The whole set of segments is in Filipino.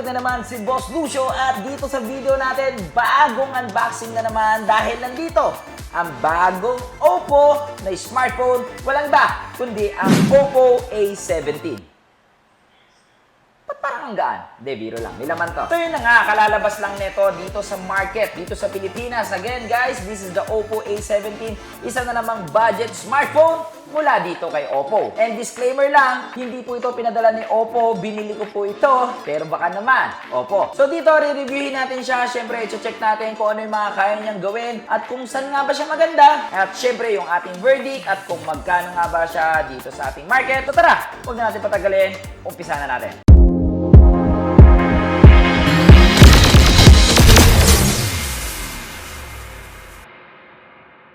na naman si Boss Lucio at dito sa video natin, bagong unboxing na naman dahil nandito ang bagong Oppo na smartphone. Walang ba, kundi ang Oppo A17. Ba't parang ang gaan? Hindi, biro lang. Nilaman to. Ito yun na nga, kalalabas lang nito dito sa market, dito sa Pilipinas. Again guys, this is the Oppo A17. Isa na namang budget smartphone mula dito kay Oppo. And disclaimer lang, hindi po ito pinadala ni Oppo, binili ko po ito, pero baka naman, Oppo. So dito, re-reviewin natin siya. Siyempre, i-check natin kung ano yung mga kaya niyang gawin at kung saan nga ba siya maganda. At siyempre, yung ating verdict at kung magkano nga ba siya dito sa ating market. So tara, huwag na natin patagalin, umpisa na natin.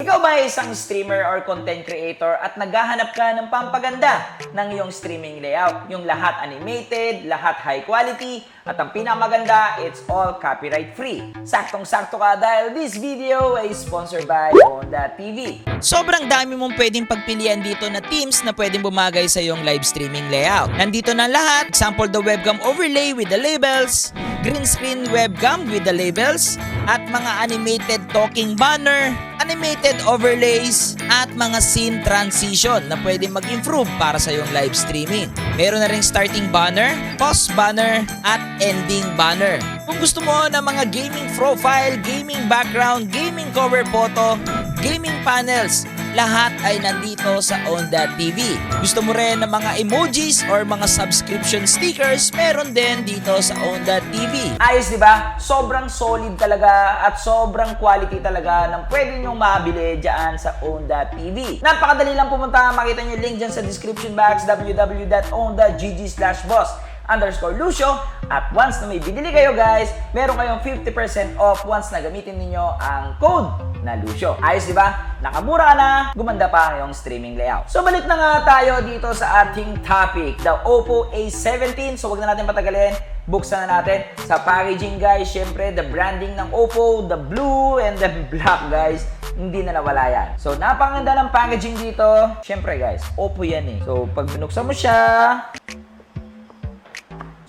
Ikaw ba ay isang streamer or content creator at naghahanap ka ng pampaganda ng iyong streaming layout? Yung lahat animated, lahat high quality, at ang pinakamaganda, it's all copyright free. Saktong-sakto ka dahil this video ay sponsored by Onda TV. Sobrang dami mong pwedeng pagpilian dito na themes na pwedeng bumagay sa iyong live streaming layout. Nandito na lahat, example the webcam overlay with the labels, green screen webcam with the labels, at mga animated talking banner, animated overlays, at mga scene transition na pwedeng mag-improve para sa iyong live streaming. Meron na ring starting banner, pause banner, at ending banner. Kung gusto mo ng mga gaming profile, gaming background, gaming cover photo, gaming panels, lahat ay nandito sa Onda TV. Gusto mo rin ng mga emojis or mga subscription stickers, meron din dito sa Onda TV. Ayos, di ba? Sobrang solid talaga at sobrang quality talaga ng pwede nyong mabili dyan sa Onda TV. Napakadali lang pumunta. Makita nyo yung link dyan sa description box, www.ondagg/boss_Lucio. At once na may binili kayo guys, meron kayong 50% off once na gamitin ninyo ang code na Lucio. Ayos, di ba? Nakamura ka na, gumanda pa ang iyong streaming layout. So balik na nga tayo dito sa ating topic, the Oppo A17. So wag na natin patagalin, buksan na natin. Sa packaging guys, syempre the branding ng Oppo, the blue and the black guys, hindi na nawala yan. So napakaganda ng packaging dito. Syempre guys, Oppo yan eh. So pag binuksan mo siya,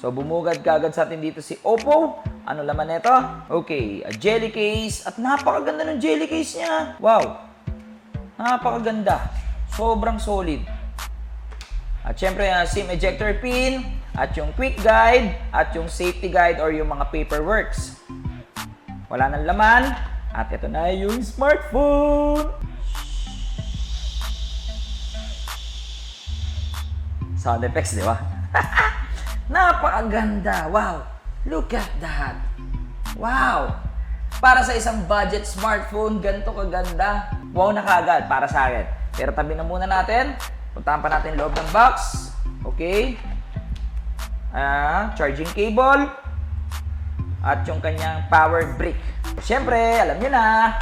so bumugad kagad sa atin dito si Oppo. Ano laman nito? Okay, a jelly case. At napakaganda ng jelly case niya. Wow. Napakaganda. Sobrang solid. At syempre, SIM ejector pin, at yung quick guide, at yung safety guide or yung mga paperworks. Wala nang laman. At ito na yung smartphone. Sound effects, di ba? Napakaganda. Wow. Look at that. Wow. Para sa isang budget smartphone, ganito kaganda. Wow na kagad para sa akin. Pero tabi na muna natin. Puntahan pa natin loob ng box. Okay. Charging cable. At yung kanyang power brick. Siyempre, alam nyo na.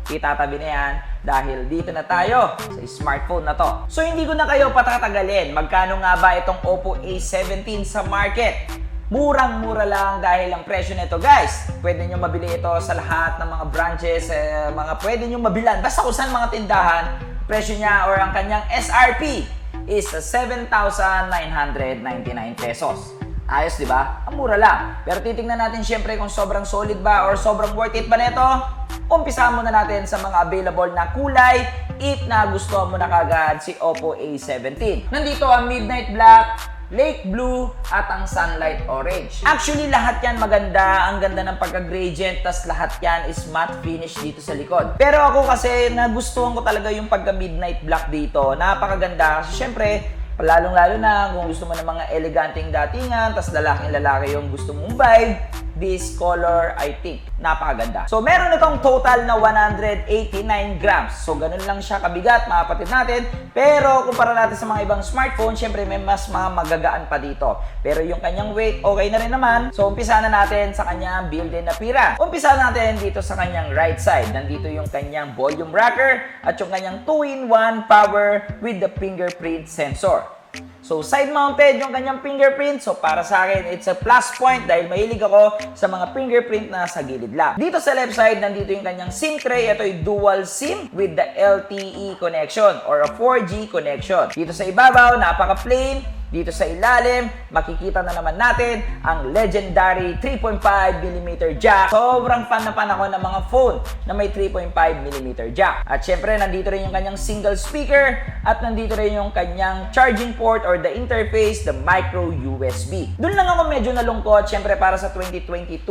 Itatabi na yan dahil dito na tayo sa smartphone na to. So hindi ko na kayo patatagalin. Magkano nga ba itong Oppo A17 sa market? Murang-mura lang dahil ang presyo nito guys. Pwede nyo mabili ito sa lahat ng mga branches, mga pwede nyo mabilan. Basta kung saan mga tindahan, presyo niya or ang kanyang SRP is 7,999 pesos. Ayos, di ba? Ang mura lang. Pero titingnan natin syempre kung sobrang solid ba or sobrang worth it ba nito. Umpisahan muna natin sa mga available na kulay if nagustuhan mo na kagad si Oppo A17. Nandito ang Midnight Black, Lake Blue, at ang Sunlight Orange. Actually, lahat yan maganda. Ang ganda ng pagka-gradient, tas lahat yan is matte finish dito sa likod. Pero ako kasi, nagustuhan ko talaga yung pagka-Midnight Black dito. Napakaganda. Kasi syempre, lalong-lalo na kung gusto mo ng mga eleganteng datingan, tas lalaking-lalaki yung gusto mong vibe, this color, I think, napakaganda. So, meron itong total na 189 grams. So, ganun lang siya kabigat, mga kapatid natin. Pero, kumpara natin sa mga ibang smartphone, syempre, may mas mga magagaan pa dito. Pero yung kanyang weight, okay na rin naman. So, umpisa na natin sa kanyang built-in appearance. Umpisa natin dito sa kanyang right side. Nandito yung kanyang volume rocker at yung kanyang 2-in-1 power with the fingerprint sensor. So, side-mounted yung kanyang fingerprint. So, para sa akin, it's a plus point dahil mahilig ako sa mga fingerprint na sa gilid lang. Dito sa left side, nandito yung kanyang SIM tray. Ito yung dual SIM with the LTE connection or a 4G connection. Dito sa ibabaw, napaka-plain. Dito sa ilalim, makikita na naman natin ang legendary 3.5mm jack. Sobrang fan na fan ako ng mga phone na may 3.5mm jack. At syempre, nandito rin yung kanyang single speaker at nandito rin yung kanyang charging port or the interface, the micro USB. Doon lang ako medyo nalungkot, syempre para sa 2022,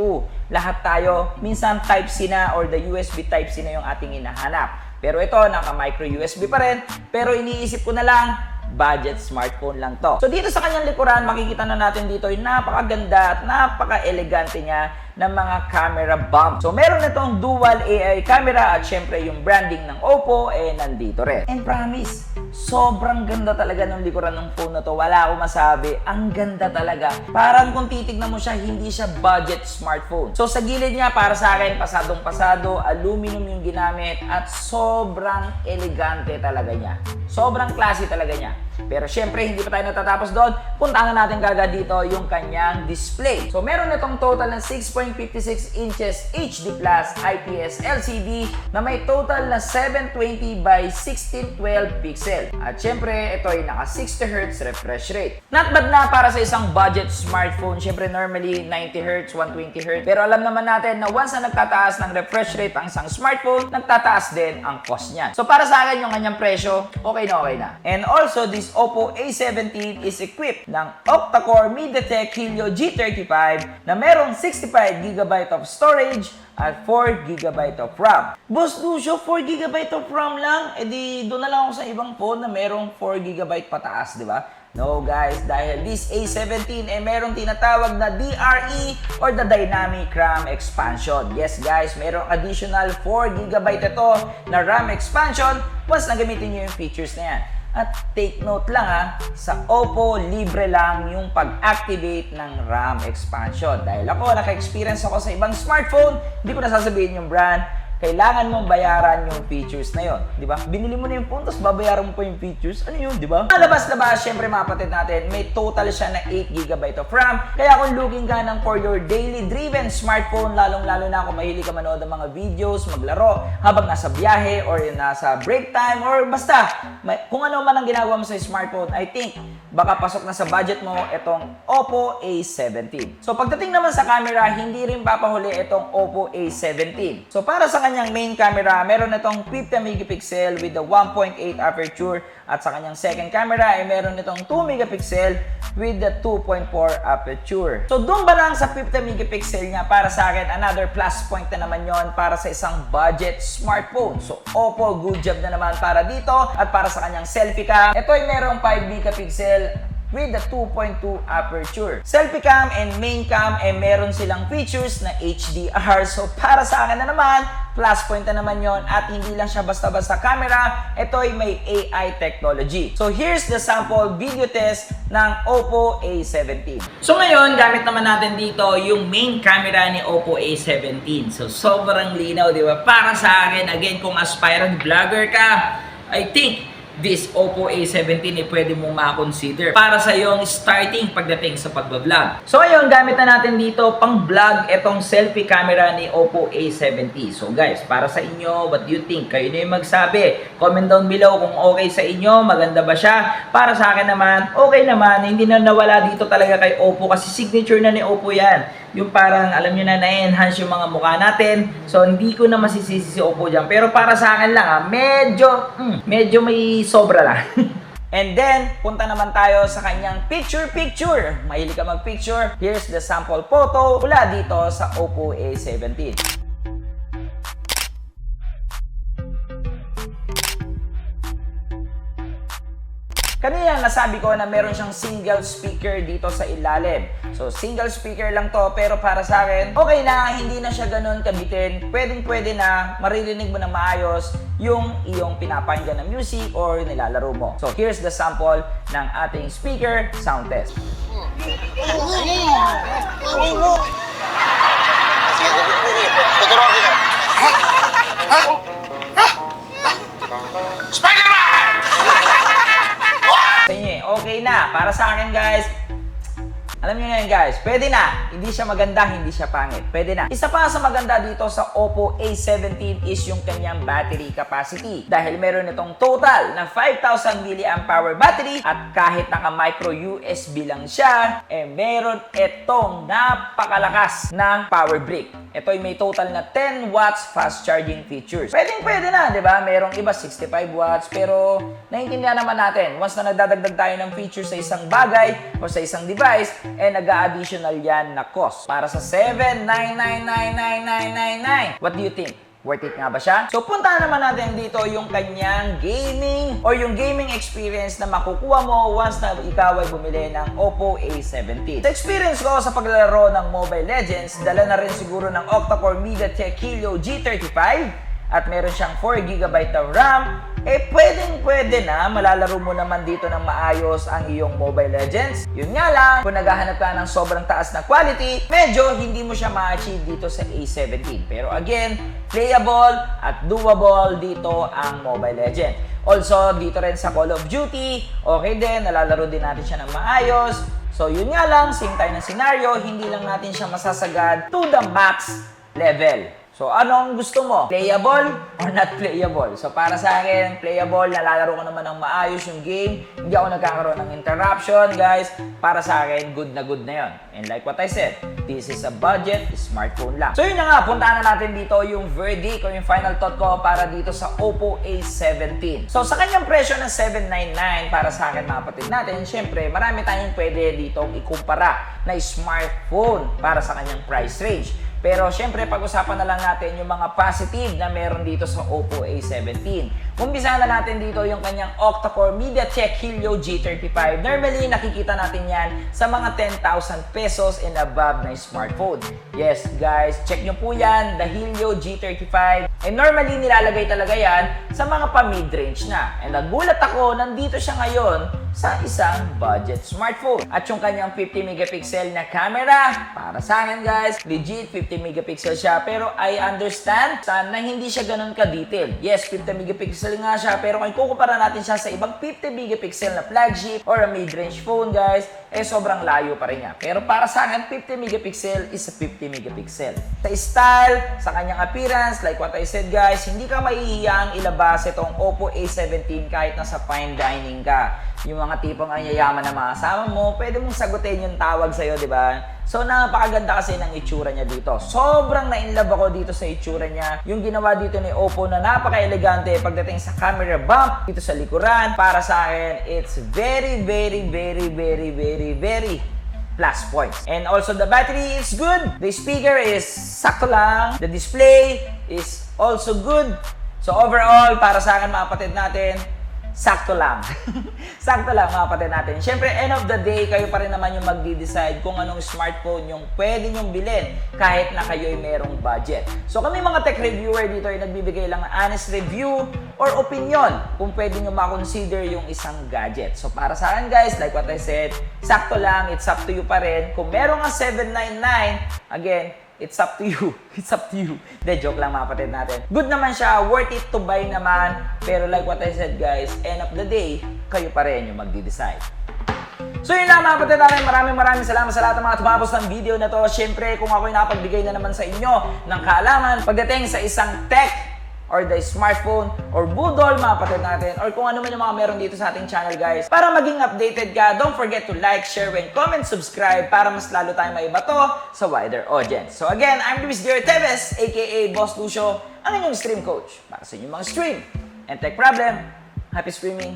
lahat tayo, minsan Type-C na or the USB Type-C na yung ating hinahanap. Pero ito, naka-micro USB pa rin. Pero iniisip ko na lang, budget smartphone lang to. So dito sa kanyang likuran, makikita na natin dito yung napakaganda at napaka-elegante niya ng mga camera bump. So meron itong dual AI camera at syempre yung branding ng Oppo nandito rin. And promise, sobrang ganda talaga ng likuran ng phone na to. Wala akong masabi. Ang ganda talaga. Parang kung titignan mo siya, hindi siya budget smartphone. So sa gilid niya, para sa akin, pasadong-pasado, aluminum yung ginamit at sobrang elegante talaga niya. Sobrang classy talaga niya. Pero syempre, hindi pa tayo natatapos doon. Puntahan na natin kagad dito yung kanyang display. So meron itong total na 6.56 inches HD Plus IPS LCD na may total na 720 by 1612 pixel. At syempre, ito ay naka 60Hz refresh rate. Not bad na para sa isang budget smartphone. Syempre, normally 90Hz, 120Hz. Pero alam naman natin na once na nagtataas ng refresh rate ang isang smartphone, nagtataas din ang cost niyan. So para sa akin, yung kanyang presyo, okay na. And also, this Oppo A17 is equipped ng octa-core MediaTek Helio G35 na merong 65GB of storage at 4GB of RAM. Boss Lucio, 4GB of RAM lang? Di doon na lang ako sa ibang phone na merong 4GB pataas, di ba? No guys, dahil this A17 merong tinatawag na DRE or the Dynamic RAM Expansion. Yes guys, merong additional 4GB ito na RAM expansion once na gamitin nyo yung features na yan. At take note lang sa Oppo, libre lang yung pag-activate ng RAM expansion. Dahil ako, naka-experience ako sa ibang smartphone, hindi ko na sasabihin yung brand, kailangan mong bayaran yung features na yon, di ba? Binili mo na yung phone, tapos babayaran mo pa yung features. Ano yun, di ba? Malabas-labas, syempre mga kapatid natin, may total siya na 8GB of RAM. Kaya kung looking ka ng for your daily driven smartphone, lalong-lalo na kung mahilig ka manood ng mga videos, maglaro, habang nasa biyahe or nasa break time, or basta, kung ano man ang ginagawa mo sa smartphone, I think, baka pasok na sa budget mo itong Oppo A17. So pagdating naman sa camera, hindi rin papahuli itong Oppo A17. So para sa kanyang main camera, meron itong 50 megapixel with the 1.8 aperture at sa kanyang second camera ay meron itong 2 megapixel with the 2.4 aperture. So doon ba lang sa 50 megapixel niya, para sa akin, another plus point na naman yon para sa isang budget smartphone. So Oppo, good job na naman para dito. At para sa kanyang selfie cam, ito ay merong 5 megapixel with the 2.2 aperture. Selfie cam and main cam meron silang features na HDR. So para sa akin na naman, plus point na naman yon. At hindi lang siya basta-basta camera, ito ay may AI technology. So here's the sample video test ng Oppo A17. So ngayon, gamit naman natin dito yung main camera ni Oppo A17. So sobrang linaw, di ba? Para sa akin, again, kung aspirant vlogger ka, I think this Oppo A17 pwede mong ma-consider para sa iyong starting pagdating sa pagbablog. So ayun, gamit na natin dito pang vlog itong selfie camera ni Oppo A70. So guys, para sa inyo, what do you think? Kayo na yung magsabi. Comment down below kung okay sa inyo, maganda ba siya. Para sa akin naman, okay naman. Hindi na nawala dito talaga kay Oppo kasi signature na ni Oppo yan. Yung parang, alam nyo na-enhance yung mga mukha natin. So, hindi ko na masisisi si Oppo dyan. Pero para sa akin lang, medyo may sobra lang. And then, punta naman tayo sa kanyang picture-picture. Mahilig ka mag-picture. Here's the sample photo mula dito sa Oppo A17. Kanina nasabi ko na meron siyang single speaker dito sa ilalim. So single speaker lang to, pero para sa akin, okay na, hindi na siya ganun kabitin. Pwedeng-pwede na maririnig mo na maayos yung iyong pinapakinggan na music or nilalaro mo. So here's the sample ng ating speaker sound test. Spider-Man! Okay na, para sa akin guys, Alam niyo na yun guys, pwede na. Hindi siya maganda, hindi siya pangit. Pwede na. Isa pa sa maganda dito sa Oppo A17 is yung kanyang battery capacity. Dahil meron itong total na 5,000 mAh battery at kahit naka micro USB lang siya, meron itong napakalakas na power brick. Ito ay may total na 10 watts fast charging features. Pwede na, di ba? Merong iba 65 watts, pero naiintindihan naman natin, once na nagdadagdag tayo ng features sa isang bagay o sa isang device, nag-a-additional yan na cost. Para sa 7,999,999. What do you think? Worth it nga ba siya? So, puntahan naman natin dito yung kanyang gaming or yung gaming experience na makukuha mo once na ikaw ay bumili ng Oppo A17. Sa experience ko sa paglalaro ng Mobile Legends, dala na rin siguro ng octa-core MediaTek Helio G35 at meron siyang 4GB ng RAM, pwedeng-pwede na, malalaro mo naman dito ng maayos ang iyong Mobile Legends. Yun nga lang, kung naghahanap ka ng sobrang taas na quality, medyo hindi mo siya ma-achieve dito sa A17. Pero again, playable at doable dito ang Mobile Legends. Also, dito rin sa Call of Duty, okay din, nalalaro din natin siya ng maayos. So yun nga lang, same tayo ng scenario, hindi lang natin siya masasagad to the max level. So, anong gusto mo? Playable or not playable? So, para sa akin, playable, nalalaro ko naman ng maayos yung game. Hindi ako nagkakaroon ng interruption, guys. Para sa akin, good na yun. And like what I said, this is a budget smartphone lang. So, yun na nga, puntaan na natin dito yung verdict o yung final thought ko para dito sa Oppo A17. So, sa kanyang presyo ng 799 para sa akin, mga kapatid natin, syempre, marami tayong pwede ditong ikumpara na smartphone para sa kanyang price range. Pero syempre, pag-usapan na lang natin yung mga positive na meron dito sa Oppo A17. Umpisahan na natin dito yung kanyang octa-core MediaTek Helio G35. Normally, nakikita natin yan sa mga 10,000 pesos and above na smartphone. Yes, guys, check nyo po yan, the Helio G35. And normally, nilalagay talaga yan sa mga pa-mid-range na. And nagulat ako, nandito siya ngayon sa isang budget smartphone. At yung kanyang 50 megapixel na camera, para sa akin guys, legit 50 megapixel siya. Pero I understand na hindi siya ganun ka-detailed. Yes, 50 megapixel nga siya, pero kung kukumpara natin siya sa ibang 50 megapixel na flagship or a mid-range phone guys, sobrang layo pa rin niya. Pero para sa akin, 50 megapixel is a 50 megapixel. Sa style, sa kanyang appearance, like what I said guys, hindi ka mahihiyang ilabas itong Oppo A17 kahit nasa fine dining ka. Yung mga tipong ang yayaman na mga kasama mo, pwede mong sagutin yung tawag sa'yo, di ba? So, napakaganda kasi ng itsura niya dito. Sobrang na-inlove ako dito sa itsura niya. Yung ginawa dito ni Oppo na napaka-elegante pagdating sa camera bump dito sa likuran. Para sa akin, it's very plus points. And also, the battery is good. The speaker is sakto lang. The display is also good. So, overall, para sa akin, mga kapatid natin, sakto lang. Sakto lang mga kapatid natin. Siyempre, end of the day, kayo pa rin naman yung magdi-decide kung anong smartphone yung pwede nyong bilhin kahit na kayo ay merong budget. So kami mga tech reviewer dito ay nagbibigay lang ng honest review or opinion kung pwede nyo makonsider yung isang gadget. So para sa akin guys, like what I said, sakto lang, it's up to you pa rin. Kung meron nga 799, again, it's up to you. It's up to you. De, joke lang mga kapatid natin. Good naman siya. Worth it to buy naman. Pero like what I said guys, end of the day, kayo pa rin yung magdi-decide. So yun lang mga kapatid natin. Maraming salamat sa lahat ng mga tumapos ng video na to. Siyempre, kung ako'y nakapagbigay na naman sa inyo ng kaalaman pagdating sa isang tech or the smartphone, or budol mga kapatid natin, or kung ano man yung mga meron dito sa ating channel guys. Para maging updated ka, don't forget to like, share, and comment, subscribe para mas lalo tayong maibato sa wider audience. So again, I'm Luis Gary Teves, aka Boss Lucio, ang inyong stream coach para sa inyong mga stream and tech problem. Happy streaming!